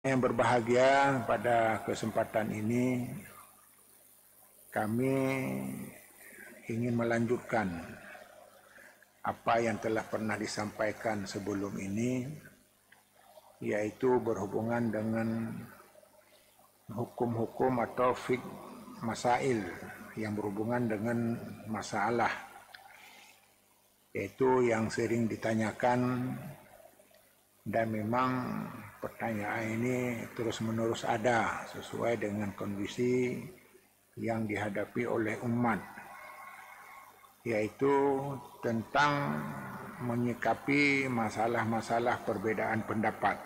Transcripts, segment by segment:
Yang berbahagia, pada kesempatan ini kami ingin melanjutkan apa yang telah pernah disampaikan sebelum ini, yaitu berhubungan dengan hukum-hukum atau fiqh masail yang berhubungan dengan masalah, yaitu yang sering ditanyakan, dan memang pertanyaan ini terus-menerus ada sesuai dengan kondisi yang dihadapi oleh umat, yaitu tentang menyikapi masalah-masalah perbedaan pendapat.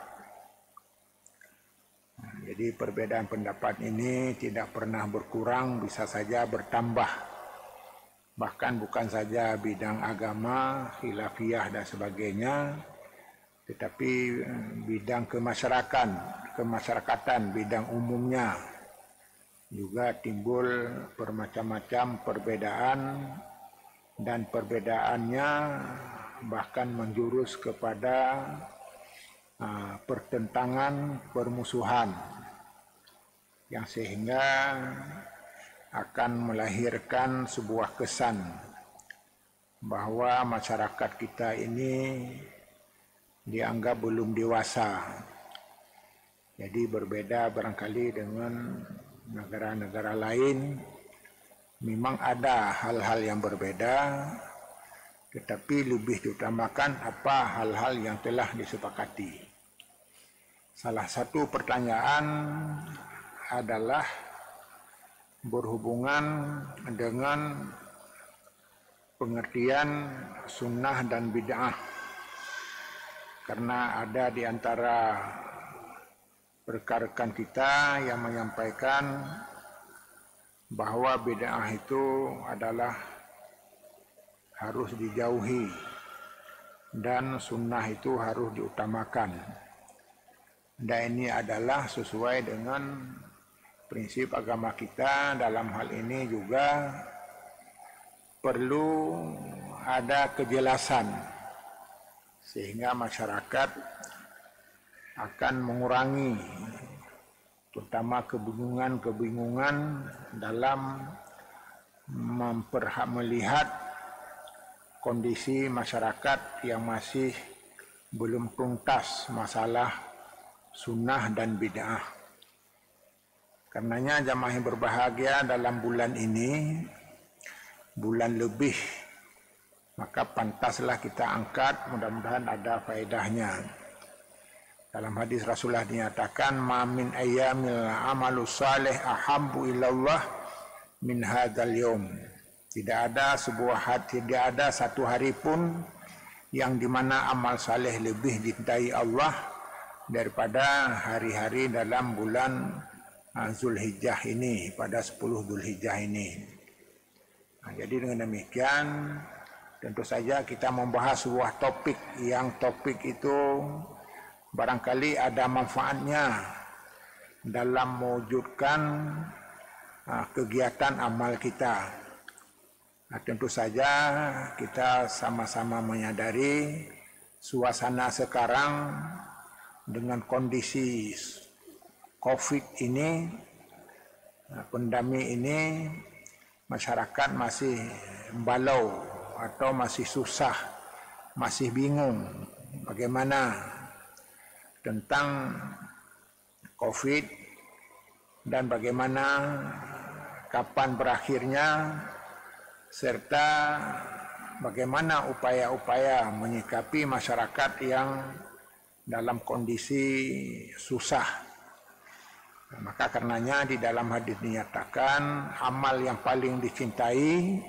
Jadi perbedaan pendapat ini tidak pernah berkurang, bisa saja bertambah. Bahkan bukan saja bidang agama, khilafiyah dan sebagainya, tetapi bidang kemasyarakatan, bidang umumnya juga timbul bermacam-macam perbedaan, dan perbedaannya bahkan menjurus kepada pertentangan, permusuhan, yang sehingga akan melahirkan sebuah kesan bahwa masyarakat kita ini dianggap belum dewasa. Jadi berbeda barangkali dengan negara-negara lain, memang ada hal-hal yang berbeda, tetapi lebih diutamakan apa hal-hal yang telah disepakati. Salah satu pertanyaan adalah berhubungan dengan pengertian sunnah dan bid'ah. Karena ada di antara rekan-rekan kita yang menyampaikan bahwa bid'ah itu adalah harus dijauhi dan sunnah itu harus diutamakan. Dan ini adalah sesuai dengan prinsip agama kita. Dalam hal ini juga perlu ada kejelasan, sehingga masyarakat akan mengurangi terutama kebingungan dalam melihat kondisi masyarakat yang masih belum tuntas masalah sunnah dan bid'ah. Karenanya jamaah yang berbahagia, dalam bulan ini, bulan lebih, maka pantaslah kita angkat, mudah-mudahan ada faedahnya. Dalam hadis Rasulullah dinyatakan, ma min ayyamil amalu salih ahabbu ilallah min hadzal yaum. Tidak ada satu hari pun yang dimana amal saleh lebih dicintai Allah daripada hari-hari dalam bulan Zulhijjah ini, pada 10 Zulhijjah ini. Jadi dengan demikian, tentu saja kita membahas sebuah topik yang topik itu barangkali ada manfaatnya dalam mewujudkan kegiatan amal kita. Tentu saja kita sama-sama menyadari suasana sekarang dengan kondisi COVID ini, pandemi ini, masyarakat masih balau atau masih susah, masih bingung bagaimana tentang COVID dan bagaimana kapan berakhirnya, serta bagaimana upaya-upaya menyikapi masyarakat yang dalam kondisi susah. Maka karenanya di dalam hadis dinyatakan amal yang paling dicintai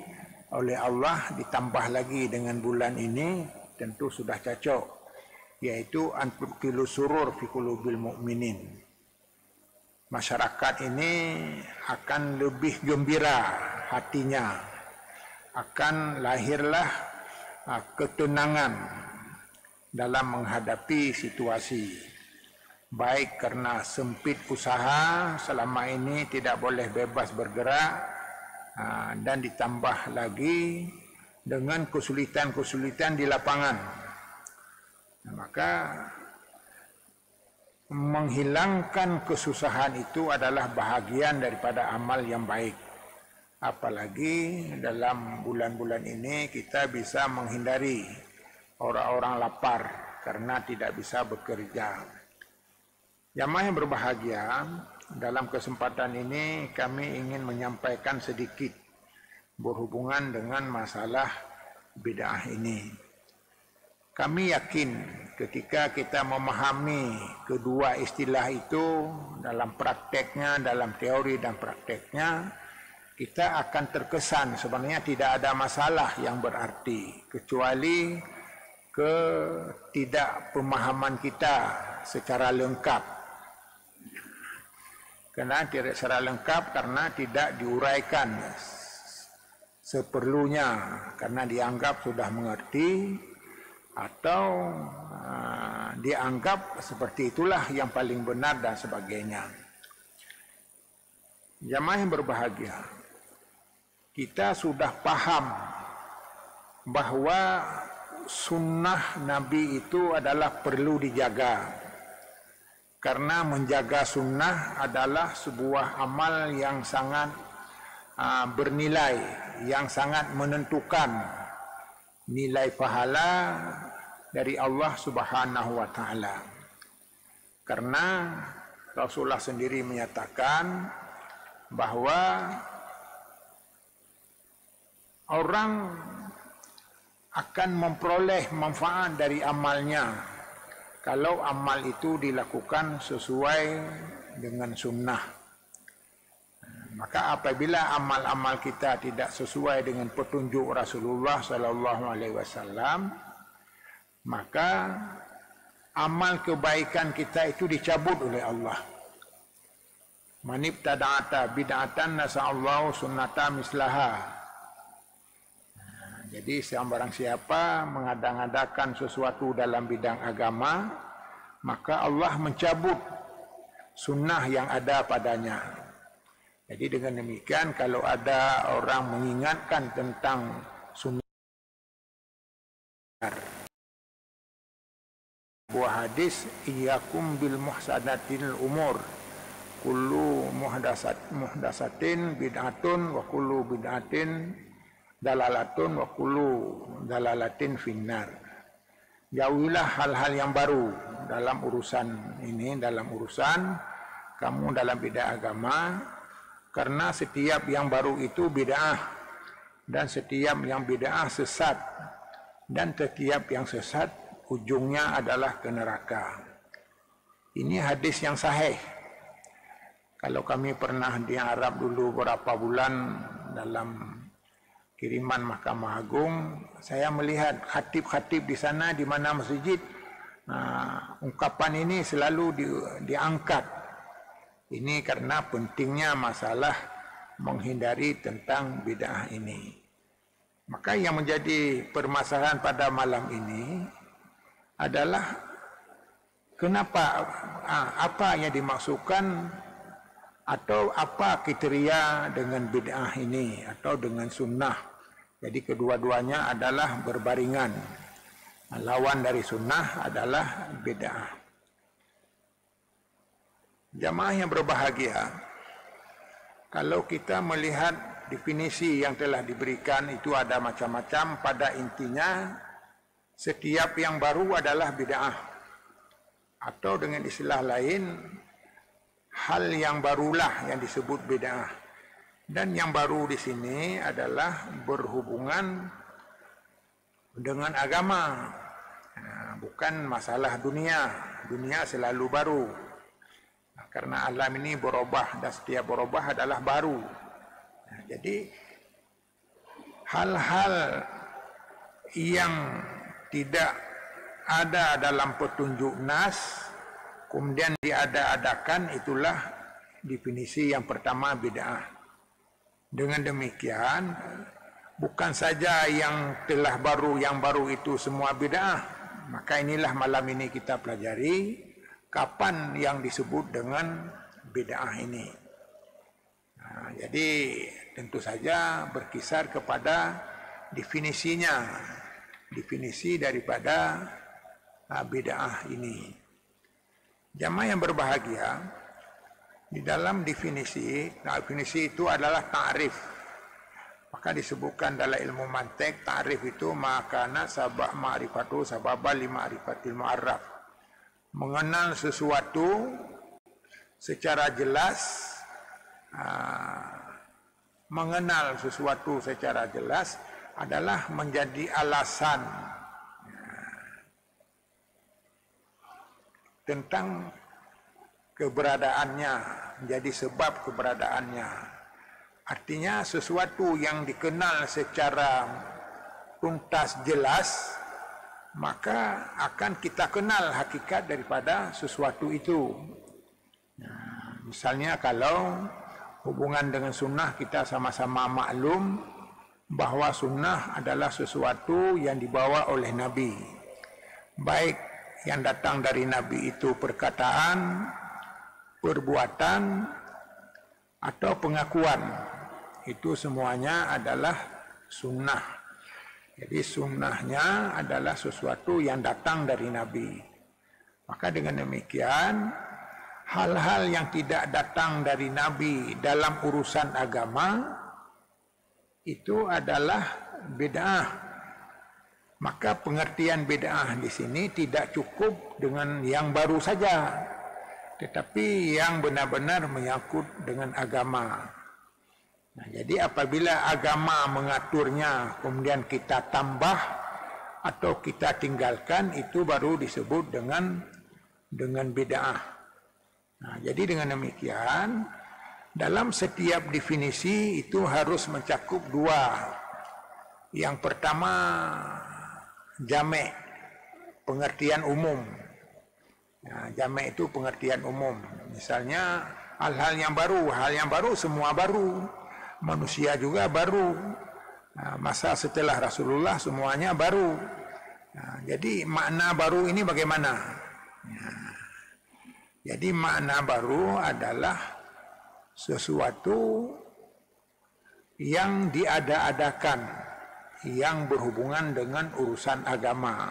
oleh Allah ditambah lagi dengan bulan ini tentu sudah cocok, yaitu antuqilu surur fi qulubil mu'minin. Masyarakat ini akan lebih gembira hatinya, akan lahirlah ketenangan dalam menghadapi situasi, baik karena sempit usaha selama ini tidak boleh bebas bergerak, dan ditambah lagi dengan kesulitan-kesulitan di lapangan. Maka menghilangkan kesusahan itu adalah bahagian daripada amal yang baik. Apalagi dalam bulan-bulan ini kita bisa menghindari orang-orang lapar karena tidak bisa bekerja. Jamaah yang berbahagia, dalam kesempatan ini kami ingin menyampaikan sedikit berhubungan dengan masalah bid'ah ini. Kami yakin ketika kita memahami kedua istilah itu dalam prakteknya, dalam teori dan prakteknya, kita akan terkesan sebenarnya tidak ada masalah yang berarti kecuali ketidakpemahaman kita secara lengkap. Karena tidak secara lengkap karena tidak diuraikan seperlunya karena dianggap sudah mengerti atau dianggap seperti itulah yang paling benar dan sebagainya. Jamaah yang berbahagia, kita sudah paham bahwa sunnah Nabi itu adalah perlu dijaga. Karena menjaga sunnah adalah sebuah amal yang sangat bernilai, yang sangat menentukan nilai pahala dari Allah Subhanahu wa taala. Karena Rasulullah sendiri menyatakan bahwa orang akan memperoleh manfaat dari amalnya kalau amal itu dilakukan sesuai dengan sunnah. Maka apabila amal-amal kita tidak sesuai dengan petunjuk Rasulullah sallallahu alaihi wasallam, maka amal kebaikan kita itu dicabut oleh Allah. Man ibtada'ata bid'atan nasa'allahu sunnata mislaha. Jadi barang siapa mengada-ngadakan sesuatu dalam bidang agama, maka Allah mencabut sunnah yang ada padanya. Jadi dengan demikian kalau ada orang mengingatkan tentang sunnah, buah hadis iyyakum bil muhsanatil umur kullu muhdasatin bid'atun wa kullu bid'atin dalalatun wa kullu dalalatin finnar. Jauhilah hal-hal yang baru dalam urusan ini, dalam urusan kamu dalam bidang agama. Karena setiap yang baru itu bid'ah dan setiap yang bid'ah sesat dan setiap yang sesat ujungnya adalah ke neraka. Ini hadis yang sahih. Kalau kami pernah di Arab dulu beberapa bulan dalam kiriman Mahkamah Agung, saya melihat khatib-khatib di sana di mana masjid ungkapan ini selalu diangkat. Ini karena pentingnya masalah menghindari tentang bid'ah ini. Maka yang menjadi permasalahan pada malam ini adalah kenapa, apa yang dimaksudkan atau apa kriteria dengan bid'ah ini atau dengan sunnah. Jadi kedua-duanya adalah berbaringan. Lawan dari sunnah adalah bid'ah. Jamaah yang berbahagia, kalau kita melihat definisi yang telah diberikan itu ada macam-macam, pada intinya setiap yang baru adalah bid'ah. Atau dengan istilah lain, hal yang barulah yang disebut bid'ah. Dan yang baru di sini adalah berhubungan dengan agama. Bukan masalah dunia. Dunia selalu baru. Karena alam ini berubah dan setiap berubah adalah baru. Jadi hal-hal yang tidak ada dalam petunjuk nas kemudian diada-adakan, itulah definisi yang pertama bid'ah. Dengan demikian bukan saja yang telah baru, yang baru itu semua bid'ah. Maka inilah malam ini kita pelajari kapan yang disebut dengan bid'ah ini. Jadi tentu saja berkisar kepada definisinya, definisi daripada bid'ah ini. Jamaah yang berbahagia, di dalam definisi, definisi itu adalah ta'rif. Maka disebutkan dalam ilmu mantik, ta'rif itu makana sabab ma'rifatu sababa li ma'rifatil mu'arraf. Mengenal sesuatu secara jelas, mengenal sesuatu secara jelas adalah menjadi alasan tentang keberadaannya, menjadi sebab keberadaannya. Artinya sesuatu yang dikenal secara tuntas jelas, maka akan kita kenal hakikat daripada sesuatu itu. Misalnya kalau hubungan dengan sunnah, kita sama-sama maklum bahawa sunnah adalah sesuatu yang dibawa oleh Nabi. Baik yang datang dari Nabi itu perkataan, perbuatan, atau pengakuan. Itu semuanya adalah sunnah. Jadi sunnahnya adalah sesuatu yang datang dari Nabi. Maka dengan demikian, hal-hal yang tidak datang dari Nabi dalam urusan agama, itu adalah bid'ah. Maka pengertian bid'ah di sini tidak cukup dengan yang baru saja, tetapi yang benar-benar menyangkut dengan agama. Nah, jadi apabila agama mengaturnya, kemudian kita tambah atau kita tinggalkan, itu baru disebut dengan bid'ah. Nah, jadi dengan demikian, dalam setiap definisi itu harus mencakup dua. Yang pertama, jamek, pengertian umum. Jamek itu pengertian umum. Misalnya hal-hal yang baru semua baru. Manusia juga baru. Masa setelah Rasulullah semuanya baru. Jadi makna baru ini bagaimana? Jadi makna baru adalah sesuatu yang diada-adakan, yang berhubungan dengan urusan agama.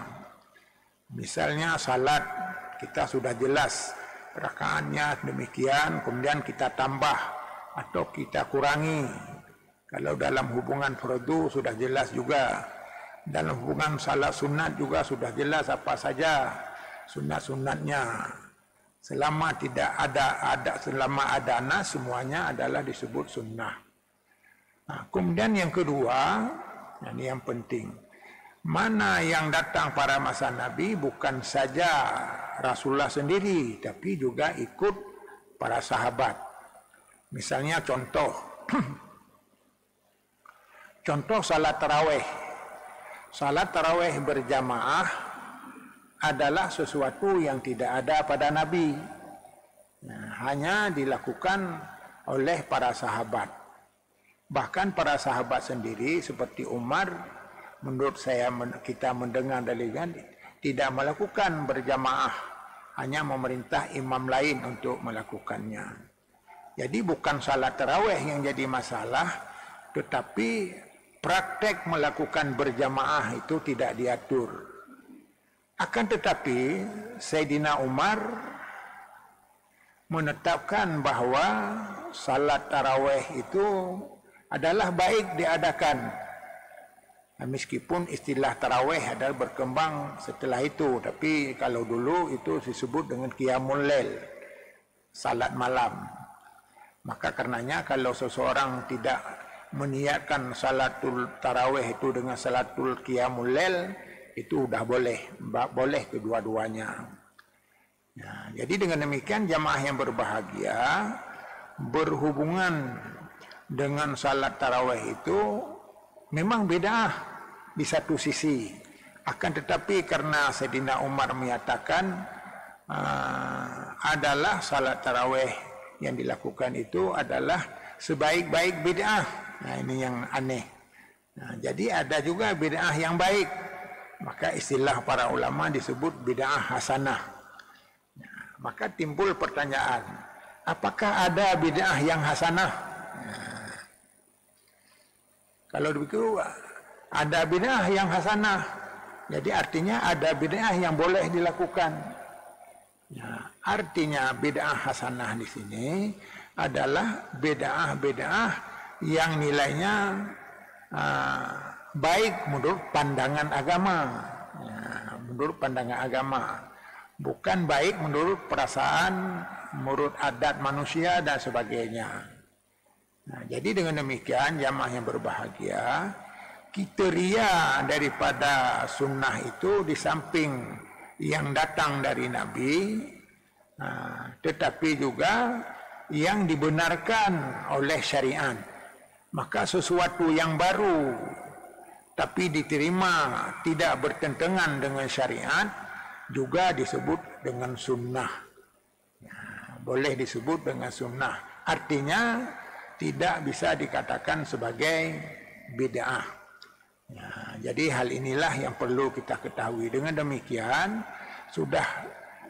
Misalnya salat, kita sudah jelas rakaatnya demikian, kemudian kita tambah atau kita kurangi. Kalau dalam hubungan fardu sudah jelas juga. Dalam hubungan salat sunat juga sudah jelas apa saja sunat-sunatnya. Selama tidak selama ada nas, semuanya adalah disebut sunnah. Nah, kemudian yang kedua, ini yang penting. Mana yang datang pada masa Nabi bukan saja Rasulullah sendiri, tapi juga ikut para sahabat. Misalnya contoh salat tarawih. Salat tarawih berjamaah adalah sesuatu yang tidak ada pada Nabi. Hanya dilakukan oleh para sahabat. Bahkan para sahabat sendiri seperti Umar, menurut saya kita mendengar dalilnya, tidak melakukan berjamaah, hanya memerintah imam lain untuk melakukannya. Jadi bukan salat tarawih yang jadi masalah, tetapi praktek melakukan berjamaah itu tidak diatur. Akan tetapi Sayyidina Umar menetapkan bahawa salat tarawih itu adalah baik diadakan. Meskipun istilah tarawih adalah berkembang setelah itu, tapi kalau dulu itu disebut dengan qiyamul lail, salat malam. Maka karenanya kalau seseorang tidak meniatkan salatul tarawih itu dengan salatul qiyamul lail, itu sudah boleh kedua-duanya. Jadi dengan demikian jamaah yang berbahagia berhubungan dengan salat tarawih itu memang beda di satu sisi. Akan tetapi karena Sayyidina Umar menyatakan adalah salat tarawih yang dilakukan itu adalah sebaik-baik bid'ah. Nah, ini yang aneh. Nah, jadi ada juga bid'ah yang baik. Maka istilah para ulama disebut bid'ah hasanah. Nah, maka timbul pertanyaan, apakah ada bid'ah yang hasanah? Kalau begitu ada bid'ah yang hasanah, jadi artinya ada bid'ah yang boleh dilakukan. Artinya bid'ah hasanah di sini adalah bid'ah yang nilainya baik menurut pandangan agama, menurut pandangan agama, bukan baik menurut perasaan, menurut adat manusia dan sebagainya. Nah, jadi dengan demikian jamaah yang berbahagia, kriteria daripada sunnah itu di samping yang datang dari Nabi, tetapi juga yang dibenarkan oleh syariat. Maka sesuatu yang baru tapi diterima tidak bertentangan dengan syariat juga disebut dengan sunnah. Boleh disebut dengan sunnah. Artinya tidak bisa dikatakan sebagai bid'ah. Jadi hal inilah yang perlu kita ketahui. Dengan demikian sudah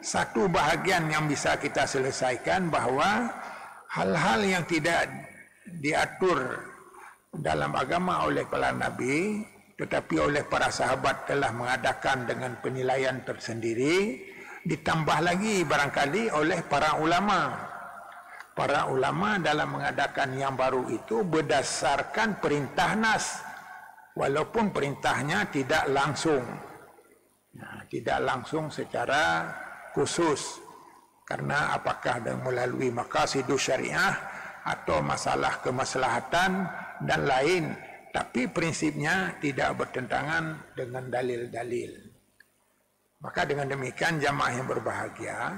satu bahagian yang bisa kita selesaikan, bahwa hal-hal yang tidak diatur dalam agama oleh para nabi tetapi oleh para sahabat telah mengadakan dengan penilaian tersendiri, ditambah lagi barangkali oleh para ulama. Para ulama dalam mengadakan yang baru itu berdasarkan perintah nas, walaupun perintahnya tidak langsung, tidak langsung secara khusus, karena apakah melalui maqasidus syariah atau masalah kemaslahatan dan lain, tapi prinsipnya tidak bertentangan dengan dalil-dalil. Maka dengan demikian jamaah yang berbahagia,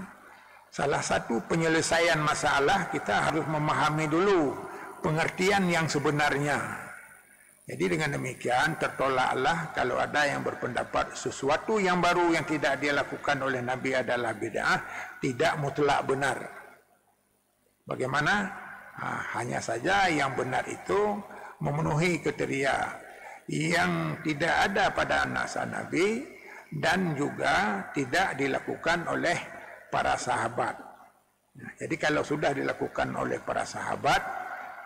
salah satu penyelesaian masalah kita harus memahami dulu pengertian yang sebenarnya. Jadi dengan demikian tertolaklah kalau ada yang berpendapat sesuatu yang baru yang tidak dia lakukan oleh Nabi adalah bid'ah, tidak mutlak benar. Bagaimana? Hanya saja yang benar itu memenuhi kriteria yang tidak ada pada masa Nabi dan juga tidak dilakukan oleh para sahabat. Jadi kalau sudah dilakukan oleh para sahabat,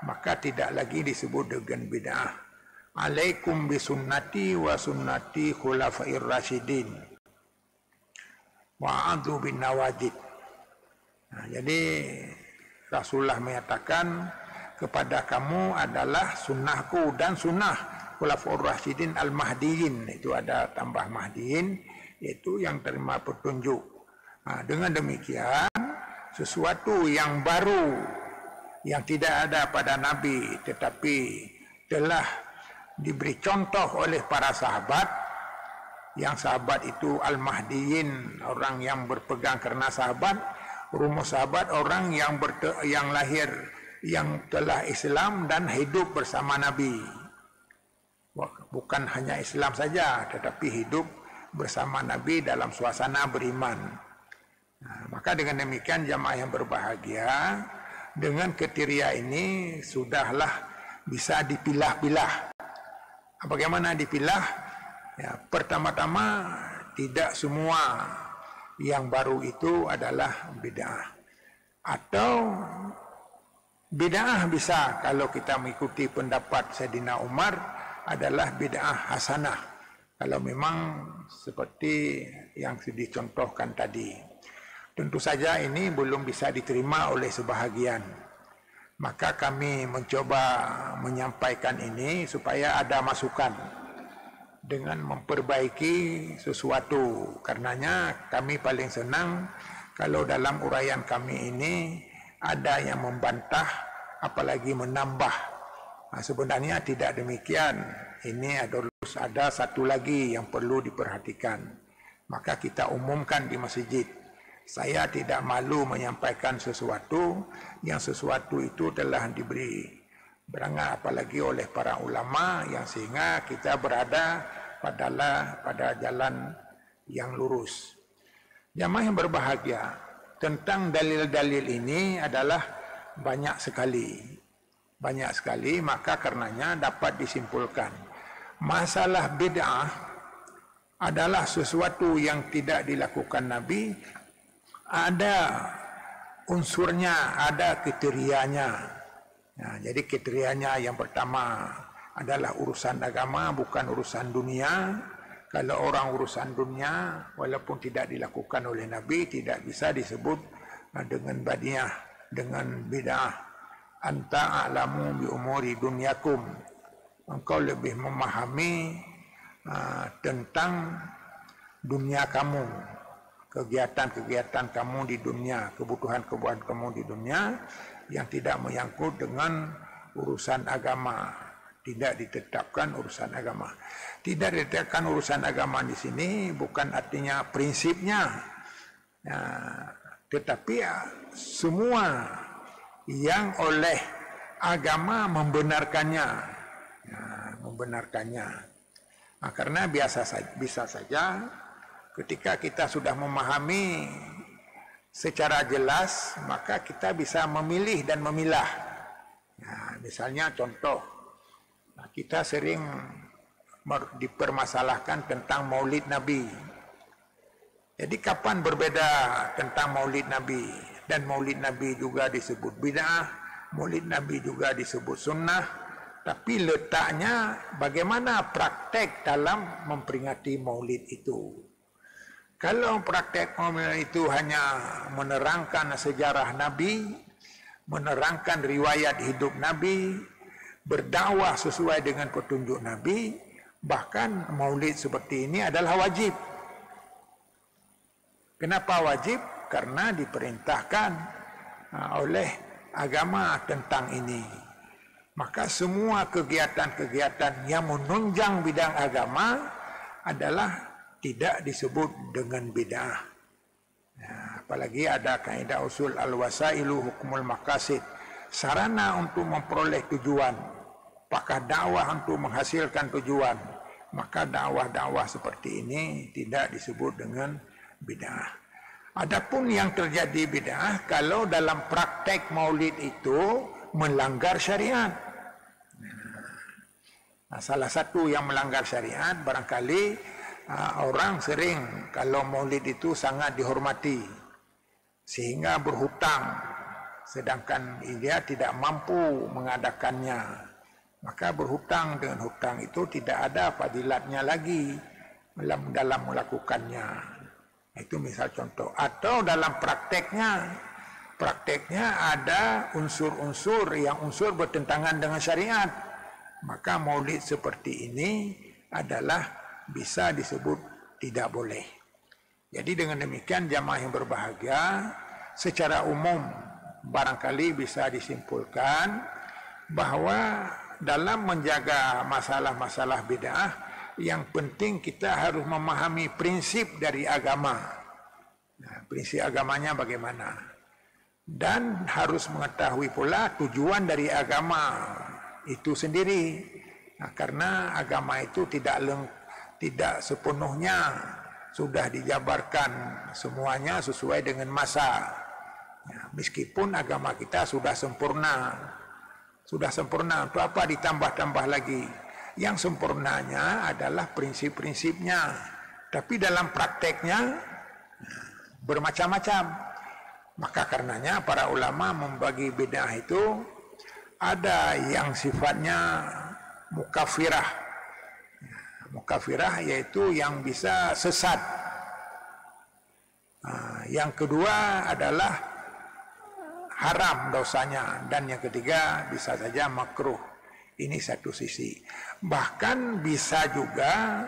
maka tidak lagi disebut dengan bid'ah. Alaikum bisunnati wa sunnati khulafair rasyidin wa adu bin nawajid. Jadi Rasulullah menyatakan kepada kamu adalah sunnahku dan sunnah khulafaur rasyidin al-mahdiyin. Itu ada tambah mahdiyin, yaitu yang terima petunjuk. Dengan demikian sesuatu yang baru yang tidak ada pada Nabi tetapi telah diberi contoh oleh para sahabat, yang sahabat itu al-mahdiyin, orang yang berpegang karena sahabat, rumus sahabat orang yang lahir, yang telah Islam dan hidup bersama Nabi. Bukan hanya Islam saja tetapi hidup bersama Nabi dalam suasana beriman. Maka dengan demikian jamaah yang berbahagia, dengan kriteria ini sudahlah bisa dipilah-pilah. Bagaimana dipilah? Ya, pertama-tama tidak semua yang baru itu adalah bid'ah. Atau bid'ah bisa kalau kita mengikuti pendapat Sayyidina Umar adalah bid'ah hasanah. Kalau memang seperti yang dicontohkan tadi. Tentu saja ini belum bisa diterima oleh sebahagian. Maka kami mencoba menyampaikan ini supaya ada masukan dengan memperbaiki sesuatu. Karenanya kami paling senang kalau dalam uraian kami ini ada yang membantah apalagi menambah. Sebenarnya tidak demikian. Ini ada satu lagi yang perlu diperhatikan. Maka kita umumkan di masjid. Saya tidak malu menyampaikan sesuatu yang sesuatu itu telah diberi berangan apalagi oleh para ulama, yang sehingga kita berada pada jalan yang lurus. Jamaah yang berbahagia, tentang dalil-dalil ini adalah banyak sekali, maka karenanya dapat disimpulkan masalah bid'ah adalah sesuatu yang tidak dilakukan Nabi. Ada unsurnya, ada kriterianya. Jadi kriterianya yang pertama adalah urusan agama, bukan urusan dunia. Kalau orang urusan dunia, walaupun tidak dilakukan oleh Nabi, tidak bisa disebut dengan badiah, dengan bid'ah. Anta a'lamu bi umuri dunyakum. Engkau lebih memahami tentang dunia kamu, kegiatan-kegiatan kamu di dunia, kebutuhan-kebutuhan kamu di dunia yang tidak menyangkut dengan urusan agama. Tidak ditetapkan urusan agama. Tidak ditetapkan urusan agama di sini bukan artinya prinsipnya, tetapi semua yang oleh agama membenarkannya, karena bisa saja ketika kita sudah memahami secara jelas, maka kita bisa memilih dan memilah. Misalnya contoh, kita sering dipermasalahkan tentang Maulid Nabi. Jadi kapan berbeda tentang Maulid Nabi? Dan Maulid Nabi juga disebut bid'ah, Maulid Nabi juga disebut sunnah. Tapi letaknya bagaimana praktek dalam memperingati Maulid itu. Kalau praktek Maulid itu hanya menerangkan sejarah Nabi, menerangkan riwayat hidup Nabi, berdakwah sesuai dengan petunjuk Nabi, bahkan Maulid seperti ini adalah wajib. Kenapa wajib? Karena diperintahkan oleh agama tentang ini. Maka semua kegiatan-kegiatan yang menunjang bidang agama adalah tidak disebut dengan bid'ah. Apalagi ada kaidah usul al-wasailu hukmul maqasid, sarana untuk memperoleh tujuan. Apakah dakwah untuk menghasilkan tujuan? Maka dakwah-dakwah seperti ini tidak disebut dengan bid'ah. Adapun yang terjadi bid'ah kalau dalam praktek maulid itu melanggar syariat. Salah satu yang melanggar syariat barangkali orang sering kalau maulid itu sangat dihormati sehingga berhutang, sedangkan dia tidak mampu mengadakannya. Maka berhutang, dengan hutang itu tidak ada fadilatnya lagi dalam melakukannya. Itu misal contoh. Atau dalam prakteknya ada unsur-unsur yang unsur bertentangan dengan syariat. Maka maulid seperti ini adalah bisa disebut tidak boleh. Jadi dengan demikian jamaah yang berbahagia, secara umum barangkali bisa disimpulkan bahwa dalam menjaga masalah-masalah bid'ah, yang penting kita harus memahami prinsip dari agama. Prinsip agamanya bagaimana. Dan harus mengetahui pula tujuan dari agama itu sendiri. Karena agama itu tidak sepenuhnya sudah dijabarkan semuanya sesuai dengan masa. Meskipun agama kita sudah sempurna. Untuk apa ditambah-tambah lagi? Yang sempurnanya adalah prinsip-prinsipnya. Tapi dalam prakteknya bermacam-macam. Maka karenanya para ulama membagi bid'ah itu ada yang sifatnya mukafirah. Mukafirah yaitu yang bisa sesat. Yang kedua adalah haram dosanya. Dan yang ketiga bisa saja makruh. Ini satu sisi. Bahkan bisa juga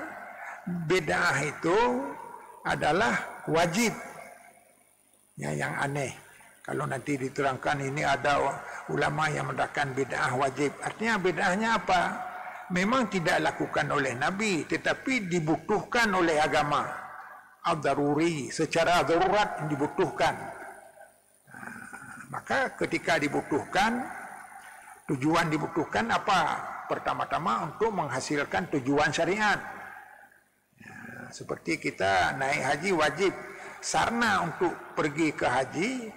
bid'ah itu adalah wajib. Yang aneh. Kalau nanti diterangkan ini ada ulama yang menerangkan bid'ah wajib. Artinya bid'ahnya apa? Memang tidak lakukan oleh Nabi, tetapi dibutuhkan oleh agama. Ad-daruri, secara darurat dibutuhkan. Maka ketika dibutuhkan, tujuan dibutuhkan apa? Pertama-tama untuk menghasilkan tujuan syariat. Seperti kita naik haji wajib. Sarana untuk pergi ke haji,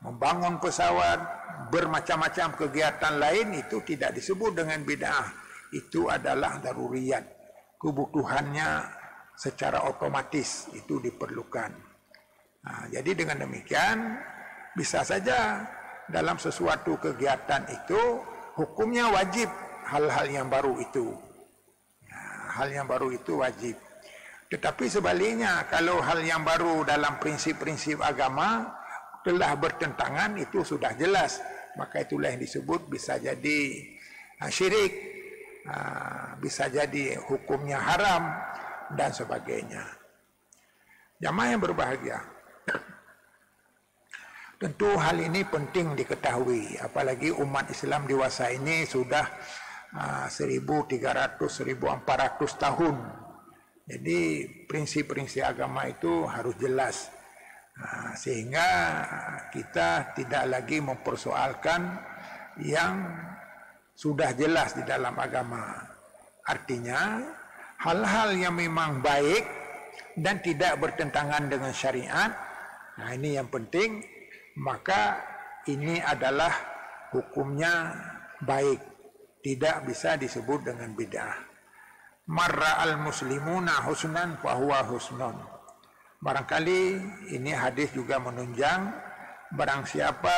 membangun pesawat, bermacam-macam kegiatan lain itu tidak disebut dengan bid'ah. Itu adalah daruriyat. Kebutuhannya secara otomatis itu diperlukan. Jadi dengan demikian bisa saja dalam sesuatu kegiatan itu hukumnya wajib hal-hal yang baru itu. Hal yang baru itu wajib. Tetapi sebaliknya kalau hal yang baru dalam prinsip-prinsip agama telah bertentangan itu sudah jelas, maka itulah yang disebut bisa jadi syirik, bisa jadi hukumnya haram dan sebagainya. Jamaah yang berbahagia, tentu hal ini penting diketahui, apalagi umat Islam dewasa ini sudah 1300-1400 tahun. Jadi prinsip-prinsip agama itu harus jelas, sehingga kita tidak lagi mempersoalkan yang sudah jelas di dalam agama. Artinya hal-hal yang memang baik dan tidak bertentangan dengan syariat, nah ini yang penting, maka ini adalah hukumnya baik, tidak bisa disebut dengan bid'ah. Marra al-muslimuna husnan fahuwa husnun. Barangkali ini hadis juga menunjang, barang siapa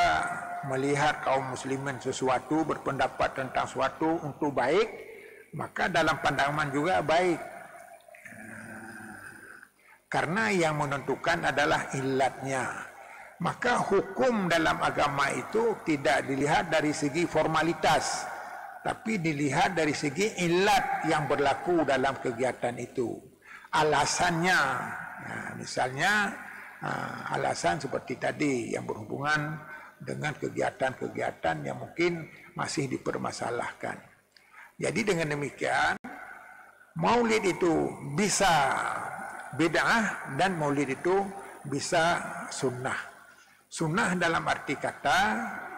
melihat kaum muslimin sesuatu, berpendapat tentang sesuatu untuk baik, maka dalam pandangan juga baik. Karena yang menentukan adalah ilatnya. Maka hukum dalam agama itu tidak dilihat dari segi formalitas, tapi dilihat dari segi ilat yang berlaku dalam kegiatan itu. Alasannya, misalnya alasan seperti tadi yang berhubungan dengan kegiatan-kegiatan yang mungkin masih dipermasalahkan. Jadi dengan demikian, maulid itu bisa bid'ah dan maulid itu bisa sunnah. Sunnah dalam arti kata,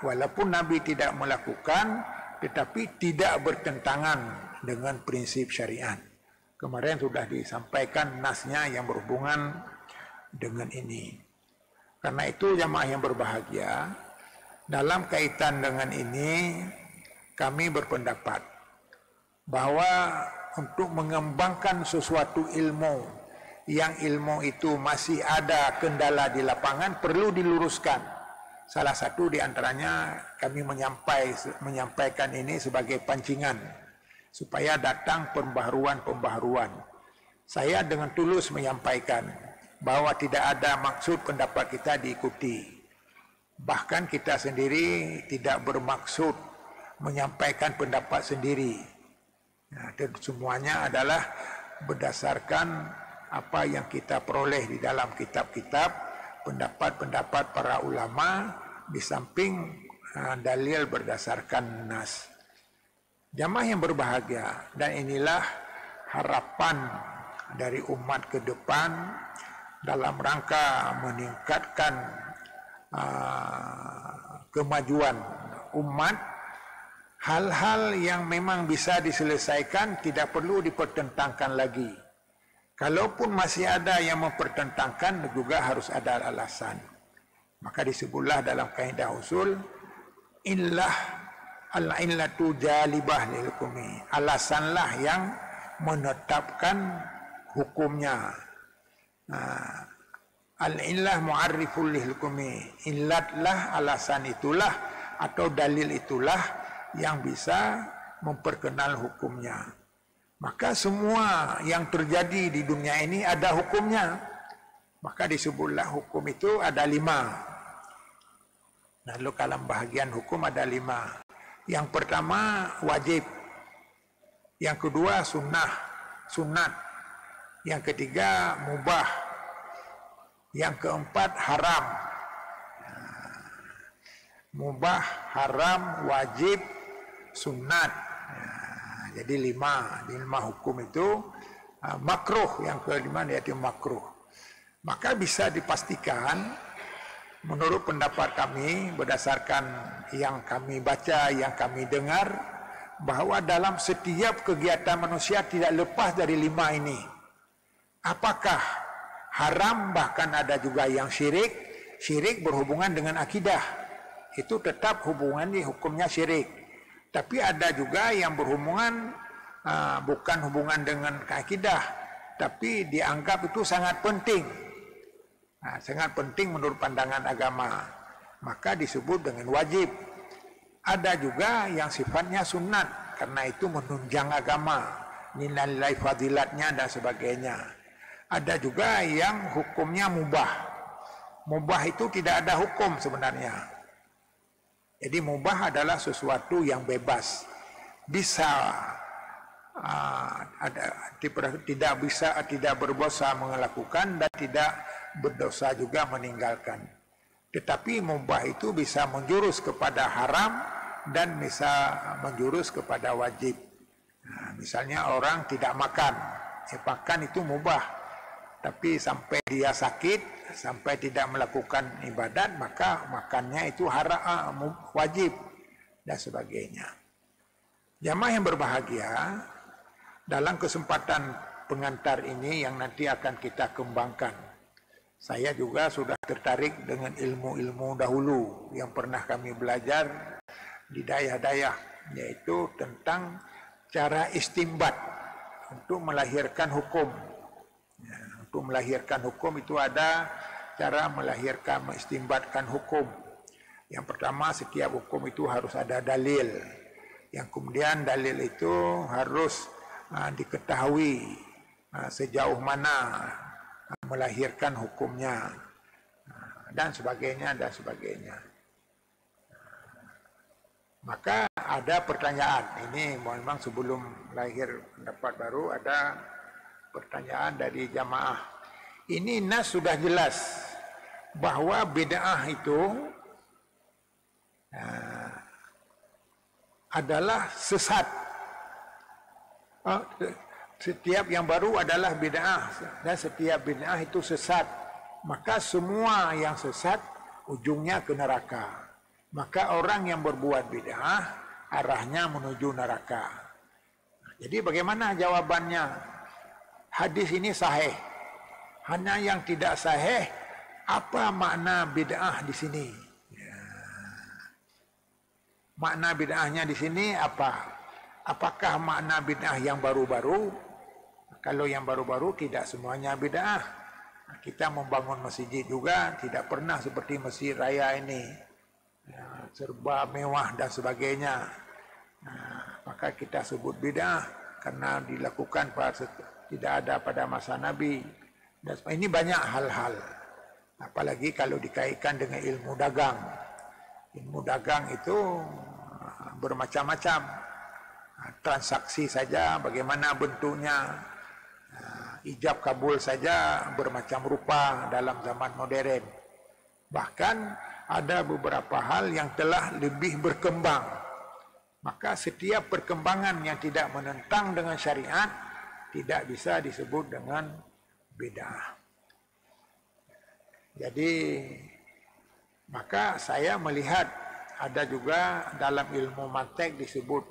walaupun Nabi tidak melakukan, tetapi tidak bertentangan dengan prinsip syariat. Kemarin sudah disampaikan nasnya yang berhubungan dengan ini. Karena itu jamaah yang berbahagia, dalam kaitan dengan ini kami berpendapat bahwa untuk mengembangkan sesuatu ilmu, yang ilmu itu masih ada kendala di lapangan, perlu diluruskan. Salah satu di antaranya kami menyampaikan ini sebagai pancingan supaya datang pembaharuan-pembaharuan. Saya dengan tulus menyampaikan bahwa tidak ada maksud pendapat kita diikuti. Bahkan kita sendiri tidak bermaksud menyampaikan pendapat sendiri. Dan semuanya adalah berdasarkan apa yang kita peroleh di dalam kitab-kitab, pendapat-pendapat para ulama, di samping dalil berdasarkan nas. Jamaah yang berbahagia, dan inilah harapan dari umat ke depan dalam rangka meningkatkan kemajuan umat. Hal-hal yang memang bisa diselesaikan tidak perlu dipertentangkan lagi. Kalaupun masih ada yang mempertentangkan, juga harus ada alasan. Maka disebutlah dalam kaidah usul, al-illatu jalibah lil hukmi. Alasanlah yang menetapkan hukumnya. Al-illah mu'arriful lil hukmi. Illatlah, alasan itulah atau dalil itulah yang bisa memperkenal hukumnya. Maka semua yang terjadi di dunia ini ada hukumnya. Maka disebutlah hukum itu ada 5. Lalu dalam bahagian hukum ada 5. Yang pertama wajib. Yang kedua sunat. Yang ketiga mubah. Yang keempat haram. Mubah, haram, wajib, sunat. Jadi 5 hukum itu makruh, yang kelima yaitu makruh. Maka bisa dipastikan menurut pendapat kami berdasarkan yang kami baca, yang kami dengar, bahwa dalam setiap kegiatan manusia tidak lepas dari 5 ini. Apakah haram, bahkan ada juga yang syirik. Syirik berhubungan dengan akidah, itu tetap hubungan di hukumnya syirik. Tapi ada juga yang berhubungan bukan hubungan dengan akidah, tapi dianggap itu sangat penting. Sangat penting menurut pandangan agama. Maka disebut dengan wajib. Ada juga yang sifatnya sunat, karena itu menunjang agama, nilai fadilatnya dan sebagainya. Ada juga yang hukumnya mubah. Mubah itu tidak ada hukum sebenarnya. Jadi mubah adalah sesuatu yang bebas. Bisa tidak berdosa melakukan dan tidak berdosa juga meninggalkan. Tetapi mubah itu bisa menjurus kepada haram dan bisa menjurus kepada wajib. Misalnya orang tidak makan, makan itu mubah. Tapi sampai dia sakit, sampai tidak melakukan ibadat, maka makannya itu haram, wajib dan sebagainya. Jamaah yang berbahagia, dalam kesempatan pengantar ini yang nanti akan kita kembangkan, saya juga sudah tertarik dengan ilmu-ilmu dahulu yang pernah kami belajar di dayah-dayah, yaitu tentang cara istimbat untuk melahirkan hukum. Untuk melahirkan hukum itu ada cara melahirkan, mengistimbatkan hukum. Yang pertama, setiap hukum itu harus ada dalil. Yang kemudian dalil itu harus diketahui sejauh mana melahirkan hukumnya, dan sebagainya dan sebagainya. Maka ada pertanyaan, ini memang sebelum lahir pendapat baru ada pertanyaan dari jamaah. Ini nas sudah jelas bahwa bid'ah itu adalah sesat. Setiap yang baru adalah bid'ah dan setiap bid'ah itu sesat. Maka semua yang sesat ujungnya ke neraka. Maka orang yang berbuat bid'ah arahnya menuju neraka. Jadi bagaimana jawabannya? Hadis ini sahih. Hanya yang tidak sahih, apa makna bid'ah di sini? Makna bid'ahnya di sini apa? Apakah makna bid'ah yang baru-baru? Kalau yang baru-baru tidak semuanya bid'ah. Kita membangun masjid juga tidak pernah seperti masjid raya ini, serba mewah dan sebagainya. Maka kita sebut bid'ah karena dilakukan tidak ada pada masa Nabi. Dan ini banyak hal-hal. Apalagi kalau dikaitkan dengan ilmu dagang. Ilmu dagang itu bermacam-macam. Transaksi saja bagaimana bentuknya. Ijab kabul saja bermacam rupa dalam zaman modern. Bahkan ada beberapa hal yang telah lebih berkembang. Maka setiap perkembangan yang tidak menentang dengan syariat tidak bisa disebut dengan bid'ah. Jadi maka saya melihat ada juga dalam ilmu mantek disebut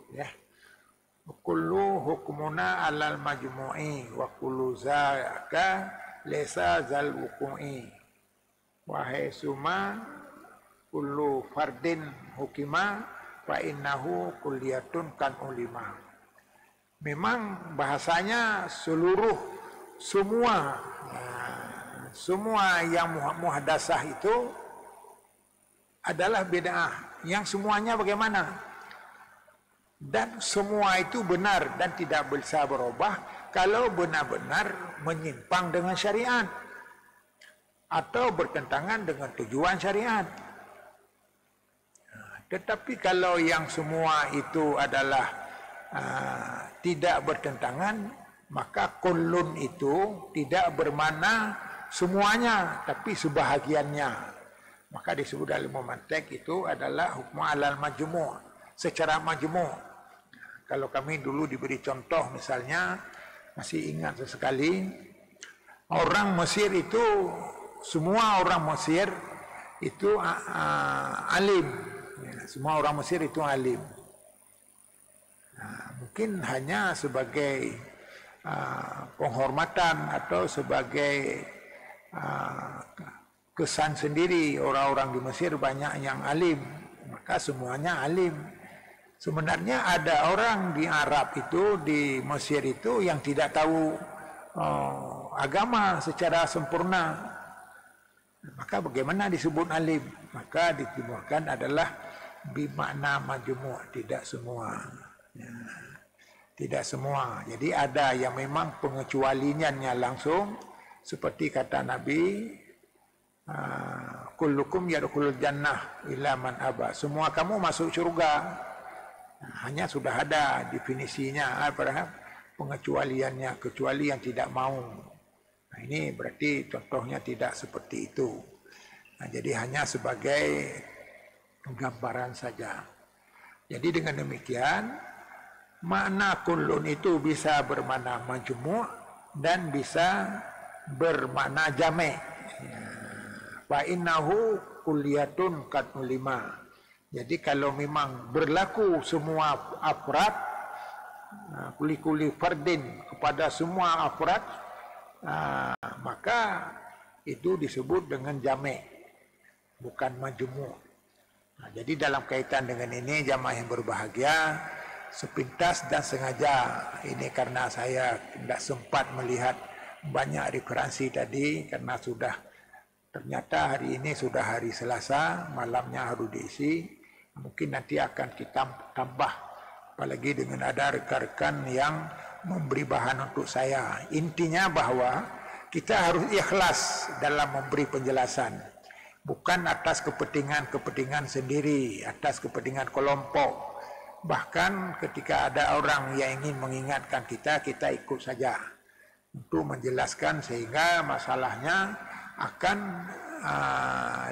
kullu hukmuna alal majmu'i wa kullu zaka laysa zal wuqu'i wa haitsuma kullu fardin hukima fa innahu kulliyatun kan ulima. Memang bahasanya semua yang muhadasah itu adalah bid'ah. Yang semuanya bagaimana? Dan semua itu benar dan tidak bisa berubah kalau benar-benar menyimpang dengan syariat atau bertentangan dengan tujuan syariat. Tetapi kalau yang semua itu adalah tidak bertentangan, maka kullun itu tidak bermakna semuanya, tapi sebahagiannya. Maka disebut dalam mantek itu adalah hukmu alal majmu', secara majmu'. Kalau kami dulu diberi contoh, misalnya masih ingat sesekali, orang Mesir itu, semua orang Mesir itu alim. Semua orang Mesir itu alim. Mungkin hanya sebagai penghormatan atau sebagai kesan sendiri, orang-orang di Mesir banyak yang alim, maka semuanya alim. Sebenarnya ada orang di Arab itu, di Mesir itu yang tidak tahu agama secara sempurna. Maka bagaimana disebut alim? Maka ditimbulkan adalah bimakna majmu', tidak semua. Tidak semua. Jadi ada yang memang pengecualiannya langsung, seperti kata Nabi, kullukum yadkhulul jannah illa man aba. Semua kamu masuk syurga. Hanya sudah ada definisinya, pengecualiannya, kecuali yang tidak mau. Nah, ini berarti contohnya tidak seperti itu. Nah, jadi hanya sebagai gambaran saja. Jadi dengan demikian, makna kullun itu bisa bermakna majmu' dan bisa bermakna jami'. Fa innahu kulliyatun katulima. Jadi kalau memang berlaku semua afrad, kuli-kuli fardin kepada semua afrad, maka itu disebut dengan jami', bukan majmu'. Jadi dalam kaitan dengan ini jamaah yang berbahagia, sepintas dan sengaja, ini karena saya tidak sempat melihat banyak referensi tadi, karena ternyata hari ini sudah hari Selasa, malamnya harus diisi. Mungkin nanti akan kita tambah, apalagi dengan ada rekan-rekan yang memberi bahan untuk saya. Intinya bahwa kita harus ikhlas dalam memberi penjelasan. Bukan atas kepentingan sendiri, atas kepentingan kelompok. Bahkan ketika ada orang yang ingin mengingatkan kita, kita ikut saja untuk menjelaskan sehingga masalahnya akan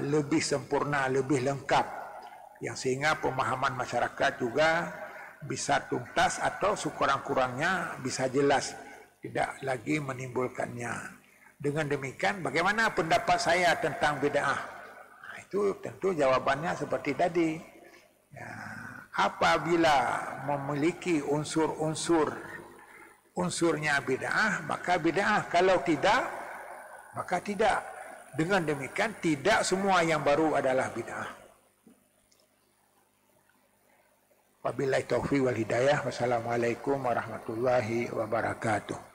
lebih sempurna, lebih lengkap, yang sehingga pemahaman masyarakat juga bisa tuntas atau sekurang-kurangnya bisa jelas, tidak lagi menimbulkannya. Dengan demikian, bagaimana pendapat saya tentang bid'ah? Nah, itu tentu jawabannya seperti tadi. Ya, apabila memiliki unsurnya bid'ah, maka bid'ah. Kalau tidak, maka tidak. Dengan demikian, tidak semua yang baru adalah bid'ah. Wabillahi taufiq wal hidayah. Wassalamualaikum warahmatullahi wabarakatuh.